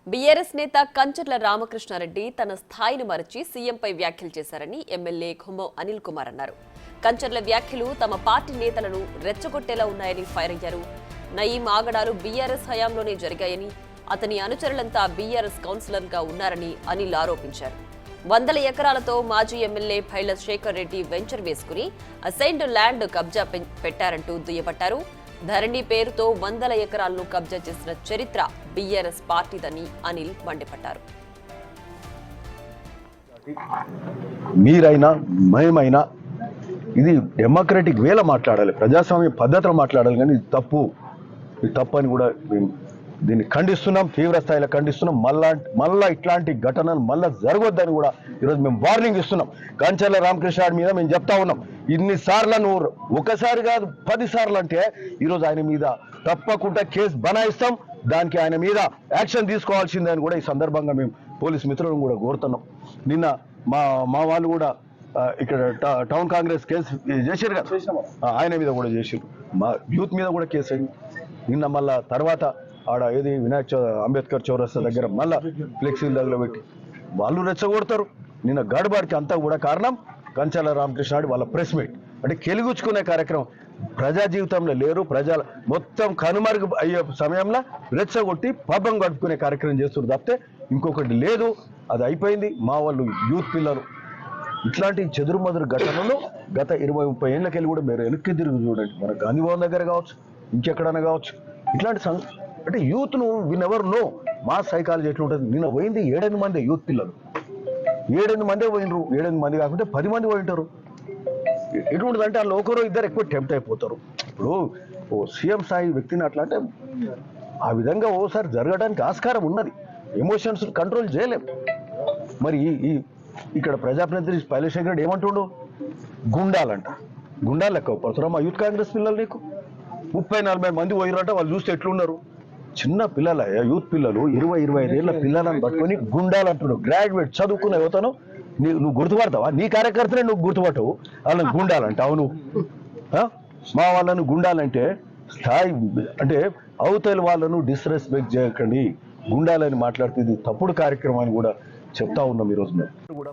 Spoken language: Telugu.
బీఆర్ఎస్ నేత కంచర్ల రామకృష్ణారెడ్డి తన స్థాయిని మరచి సీఎంపై వ్యాఖ్యలు చేశారని ఎమ్మెల్యే ఖమ్మం అనిల్ కుమార్ అన్నారు. కంచర్ల వ్యాఖ్యలు తమ పార్టీ నేతలను రెచ్చగొట్టేలా ఉన్నాయని ఫైర్ అయ్యారు. నయీం ఆగడాలు బీఆర్ఎస్ హయాంలోనే జరిగాయని, అతని అనుచరులంతా బీఆర్ఎస్ కౌన్సిలర్గా ఉన్నారని అనిల్ ఆరోపించారు. వందల ఎకరాలతో మాజీ ఎమ్మెల్యే పైల శేఖర్ రెడ్డి వెంచర్ వేసుకుని అసైన్డ్ ల్యాండ్ కబ్జా పెట్టారంటూ దుయ్యబట్టారు. ధరణి పేరుతో వందల ఎకరాలను కబ్జా చేసిన చరిత్ర బీఆర్ఎస్ పార్టీదని అనిల్ మండిపడ్డారు. మీరైనా మేమైనా ఇది డెమోక్రటిక్ వేలో మాట్లాడాలి, ప్రజాస్వామ్య పద్ధతిలో మాట్లాడాలి. కానీ ఇది తప్పు అని కూడా దీన్ని ఖండిస్తున్నాం, తీవ్ర స్థాయిలో ఖండిస్తున్నాం. మళ్ళా ఇట్లాంటి ఘటనలు మళ్ళా జరగొద్దని కూడా ఈరోజు మేము వార్నింగ్ ఇస్తున్నాం. కంచర్ల రామకృష్ణ మీద మేము చెప్తా ఉన్నాం, ఇన్నిసార్లు నువ్వు ఒకసారి కాదు 10 సార్లు అంటే ఈరోజు ఆయన మీద తప్పకుండా కేసు బనాయిస్తాం, దానికి ఆయన మీద యాక్షన్ తీసుకోవాల్సిందే కూడా ఈ సందర్భంగా మేము పోలీస్ మిత్రులను కూడా కోరుతున్నాం. నిన్న మా వాళ్ళు కూడా ఇక్కడ టౌన్ కాంగ్రెస్ కేసు చేసారు కదా, ఆయన మీద కూడా చేసారు, మా యూత్ మీద కూడా కేసు అయింది. నిన్న మళ్ళా తర్వాత ఆడ ఏది అంబేద్కర్ చౌరస్తా దగ్గర మళ్ళా ఫ్లెక్సీల దగ్గర పెట్టి వాళ్ళు రెచ్చగొడతారు. నిన్న గడబడికి అంతా కూడా కారణం కంచర్ల రామకృష్ణ వాళ్ళ ప్రెస్ మీట్ అంటే కెలుగుచ్చుకునే కార్యక్రమం. ప్రజా జీవితంలో లేరు, ప్రజల మొత్తం కనుమరుగు అయ్యే సమయంలో రెచ్చగొట్టి పబ్బం గడుపుకునే కార్యక్రమం చేస్తున్నారు తప్పితే ఇంకొకటి లేదు. అది అయిపోయింది. మా వాళ్ళు యూత్ పిల్లలు ఇట్లాంటి చెదురుమదురు ఘటనలు గత 20-30 ఏళ్ళకెళ్ళి కూడా మీరు వెనక్కి తిరిగి చూడండి, మన గాంధీభవన్ దగ్గర కావచ్చు, ఇంకెక్కడైనా కావచ్చు. ఇట్లాంటి అంటే యూత్ను వినెవర్ నో మా సైకాలజీ ఎట్లుంటుంది. నిన్న పోయింది 7-8 మంది యూత్ పిల్లలు, 7-8 మందే పోయినరు. 7-8 మంది కాకుంటే 10 మంది పోయింటారు. ఎటువంటిది అంటే వాళ్ళు ఒకరో ఇద్దరు ఎక్కువ టెంప్ట్ అయిపోతారు. ఇప్పుడు సీఎం స్థాయి వ్యక్తిని అట్లా అంటే ఆ విధంగా ఓసారి జరగడానికి ఆస్కారం ఉన్నది. ఎమోషన్స్ కంట్రోల్ చేయలేం. మరి ఇక్కడ ప్రజాప్రతినిధి పైల శేఖర్ రెడ్డి ఏమంటుండు, గుండాలంట, గుండాలు లెక్క పడుతున్నా మా యూత్ కాంగ్రెస్ పిల్లలు. నీకు 30-40 మంది పోయిరంట, వాళ్ళు చూస్తే ఎట్లున్నారు, చిన్న పిల్లల యూత్ పిల్లలు 20-25 ఏళ్ళ పిల్లలను పట్టుకొని గుండాలంటున్నాడు. గ్రాడ్యుయేట్ చదువుకున్న యువతను నువ్వు గుర్తుపడతావా? నీ కార్యకర్తనే నువ్వు గుర్తుపట్టవు, వాళ్ళని గుండాలంట. అవును, మా వాళ్ళను గుండాలంటే స్థాయి అంటే అవతల వాళ్ళను డిస్రెస్పెక్ట్ చేయకండి, గుండాలని మాట్లాడితే ఇది తప్పుడు కార్యక్రమాన్ని కూడా చెప్తా ఉన్నాం ఈరోజు మేము కూడా.